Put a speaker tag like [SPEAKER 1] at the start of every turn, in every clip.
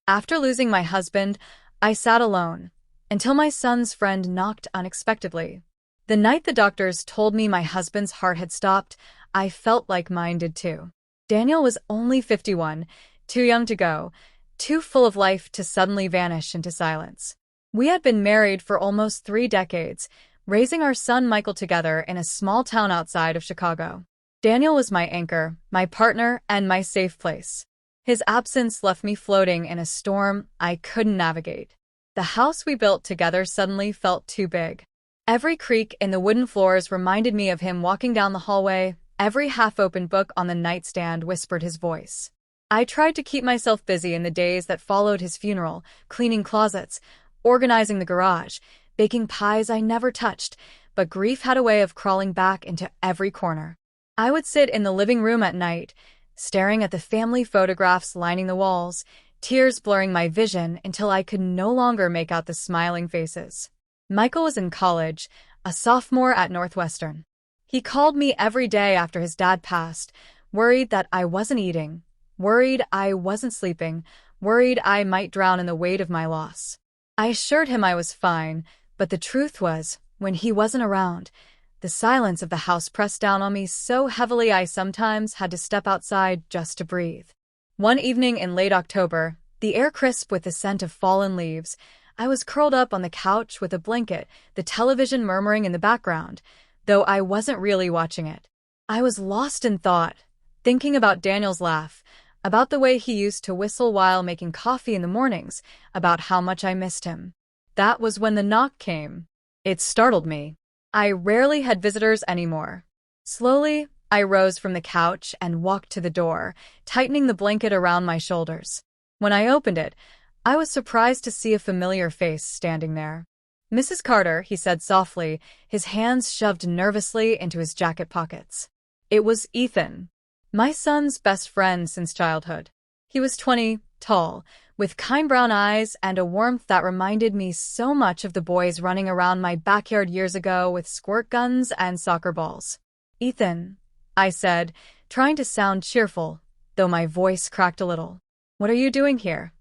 [SPEAKER 1] After losing my husband, I sat alone until my son's friend knocked unexpectedly. The night the doctors told me my husband's heart had stopped, I felt like mine did too. Daniel was only 51, too young to go, too full of life to suddenly vanish into silence. We had been married for almost 3 decades, raising our son Michael together in a small town outside of Chicago. Daniel was my anchor, my partner, and my safe place. His absence left me floating in a storm I couldn't navigate. The house we built together suddenly felt too big. Every creak in the wooden floors reminded me of him walking down the hallway. Every half-opened book on the nightstand whispered his voice. I tried to keep myself busy in the days that followed his funeral, cleaning closets, organizing the garage, baking pies I never touched, but grief had a way of crawling back into every corner. I would sit in the living room at night, staring at the family photographs lining the walls, tears blurring my vision until I could no longer make out the smiling faces. Michael was in college, a sophomore at Northwestern. He called me every day after his dad passed, worried that I wasn't eating, worried I wasn't sleeping, worried I might drown in the weight of my loss. I assured him I was fine, but the truth was, when he wasn't around, the silence of the house pressed down on me so heavily I sometimes had to step outside just to breathe. One evening in late October, the air crisp with the scent of fallen leaves, I was curled up on the couch with a blanket, the television murmuring in the background, though I wasn't really watching it. I was lost in thought, thinking about Daniel's laugh, about the way he used to whistle while making coffee in the mornings, about how much I missed him. That was when the knock came. It startled me. I rarely had visitors anymore. Slowly, I rose from the couch and walked to the door, tightening the blanket around my shoulders. When I opened it, I was surprised to see a familiar face standing there. "Mrs. Carter," he said softly, his hands shoved nervously into his jacket pockets. It was Ethan, my son's best friend since childhood. He was 20, tall, with kind brown eyes and a warmth that reminded me so much of the boys running around my backyard years ago with squirt guns and soccer balls. "Ethan," I said, trying to sound cheerful, though my voice cracked a little. "What are you doing here?"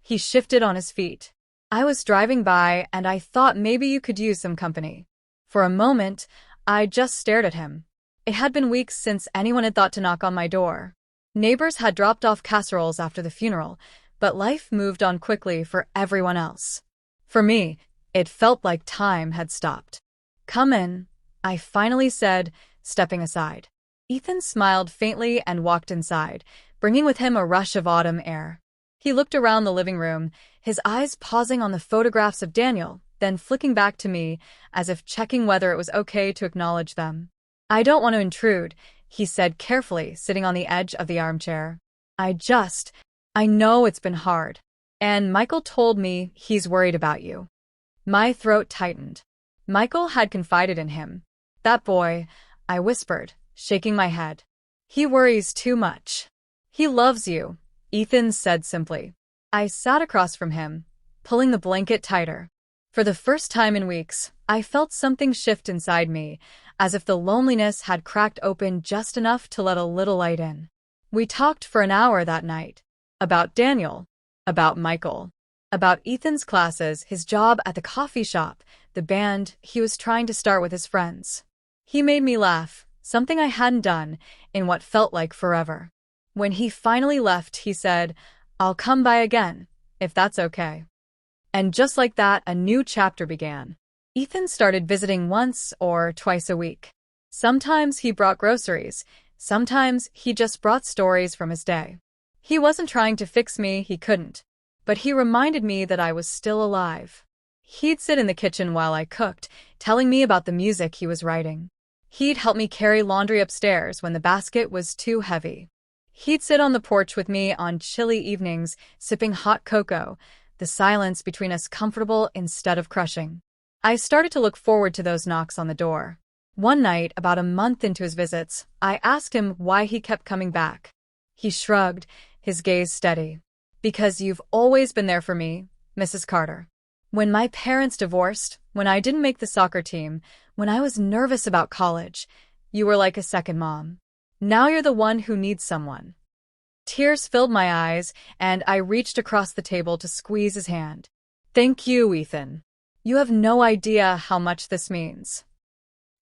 [SPEAKER 1] He shifted on his feet. "I was driving by and I thought maybe you could use some company." For a moment, I just stared at him. It had been weeks since anyone had thought to knock on my door. Neighbors had dropped off casseroles after the funeral, but life moved on quickly for everyone else. For me, it felt like time had stopped. "Come in," I finally said, stepping aside. Ethan smiled faintly and walked inside, bringing with him a rush of autumn air. He looked around the living room, his eyes pausing on the photographs of Daniel, then flicking back to me, as if checking whether it was okay to acknowledge them. "I don't want to intrude," he said carefully, sitting on the edge of the armchair. I know it's been hard. And Michael told me he's worried about you." My throat tightened. Michael had confided in him. "That boy," I whispered, shaking my head. "He worries too much." "He loves you," Ethan said simply. I sat across from him, pulling the blanket tighter. For the first time in weeks, I felt something shift inside me, as if the loneliness had cracked open just enough to let a little light in. We talked for an hour that night. About Daniel, about Michael, about Ethan's classes, his job at the coffee shop, the band he was trying to start with his friends. He made me laugh, something I hadn't done in what felt like forever. When he finally left, he said, "I'll come by again, if that's okay." And just like that, a new chapter began. Ethan started visiting once or twice a week. Sometimes he brought groceries, sometimes he just brought stories from his day. He wasn't trying to fix me, he couldn't. But he reminded me that I was still alive. He'd sit in the kitchen while I cooked, telling me about the music he was writing. He'd help me carry laundry upstairs when the basket was too heavy. He'd sit on the porch with me on chilly evenings, sipping hot cocoa, the silence between us comfortable instead of crushing. I started to look forward to those knocks on the door. One night, about a month into his visits, I asked him why he kept coming back. He shrugged, his gaze steady. "Because you've always been there for me, Mrs. Carter. When my parents divorced, when I didn't make the soccer team, when I was nervous about college, you were like a second mom. Now you're the one who needs someone." Tears filled my eyes, and I reached across the table to squeeze his hand. Thank you, Ethan. You have no idea how much this means.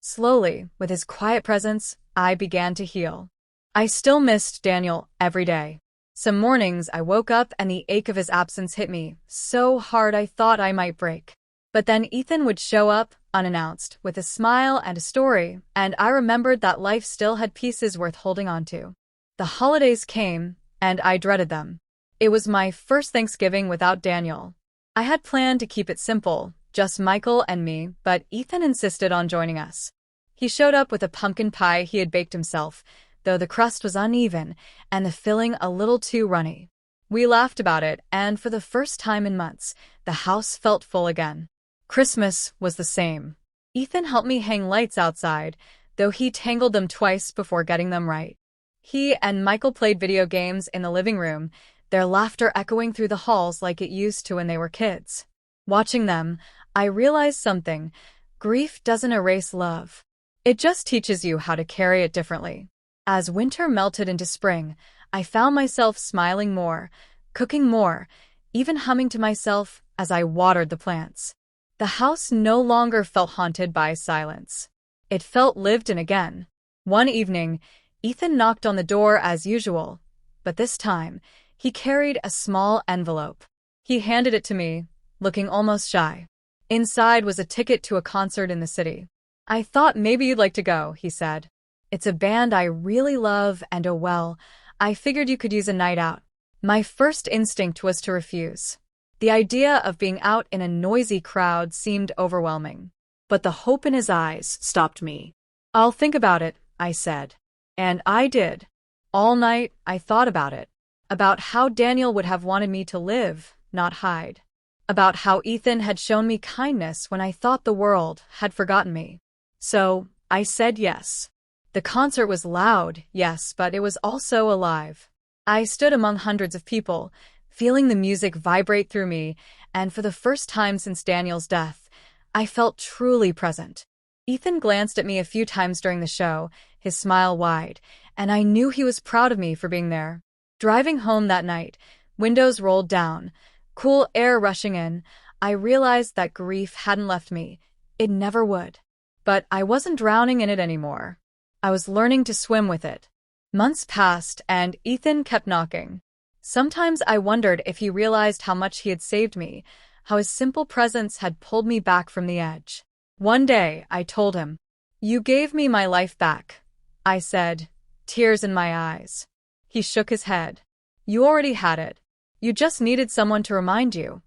[SPEAKER 1] Slowly, with his quiet presence, I began to heal. I still missed Daniel every day. Some mornings I woke up and the ache of his absence hit me so hard I thought I might break. But then Ethan would show up, unannounced, with a smile and a story, and I remembered that life still had pieces worth holding on to. The holidays came, and I dreaded them. It was my first Thanksgiving without Daniel. I had planned to keep it simple, just Michael and me, but Ethan insisted on joining us. He showed up with a pumpkin pie he had baked himself, though the crust was uneven and the filling a little too runny. We laughed about it, and for the first time in months, the house felt full again. Christmas was the same. Ethan helped me hang lights outside, though he tangled them twice before getting them right. He and Michael played video games in the living room, their laughter echoing through the halls like it used to when they were kids. Watching them, I realized something. Grief doesn't erase love. It just teaches you how to carry it differently. As winter melted into spring, I found myself smiling more, cooking more, even humming to myself as I watered the plants. The house no longer felt haunted by silence. It felt lived in again. One evening, Ethan knocked on the door as usual, but this time, he carried a small envelope. He handed it to me, looking almost shy. Inside was a ticket to a concert in the city. I thought maybe you'd like to go, he said. It's a band I really love and oh well, I figured you could use a night out. My first instinct was to refuse. The idea of being out in a noisy crowd seemed overwhelming. But the hope in his eyes stopped me. I'll think about it, I said. And I did. All night, I thought about it. About how Daniel would have wanted me to live, not hide. About how Ethan had shown me kindness when I thought the world had forgotten me. So, I said yes. The concert was loud, yes, but it was also alive. I stood among hundreds of people, feeling the music vibrate through me, and for the first time since Daniel's death, I felt truly present. Ethan glanced at me a few times during the show, his smile wide, and I knew he was proud of me for being there. Driving home that night, windows rolled down, cool air rushing in, I realized that grief hadn't left me. It never would. But I wasn't drowning in it anymore. I was learning to swim with it. Months passed, and Ethan kept knocking. Sometimes I wondered if he realized how much he had saved me, how his simple presence had pulled me back from the edge. One day, I told him, "You gave me my life back," I said, tears in my eyes. He shook his head. "You already had it. You just needed someone to remind you,"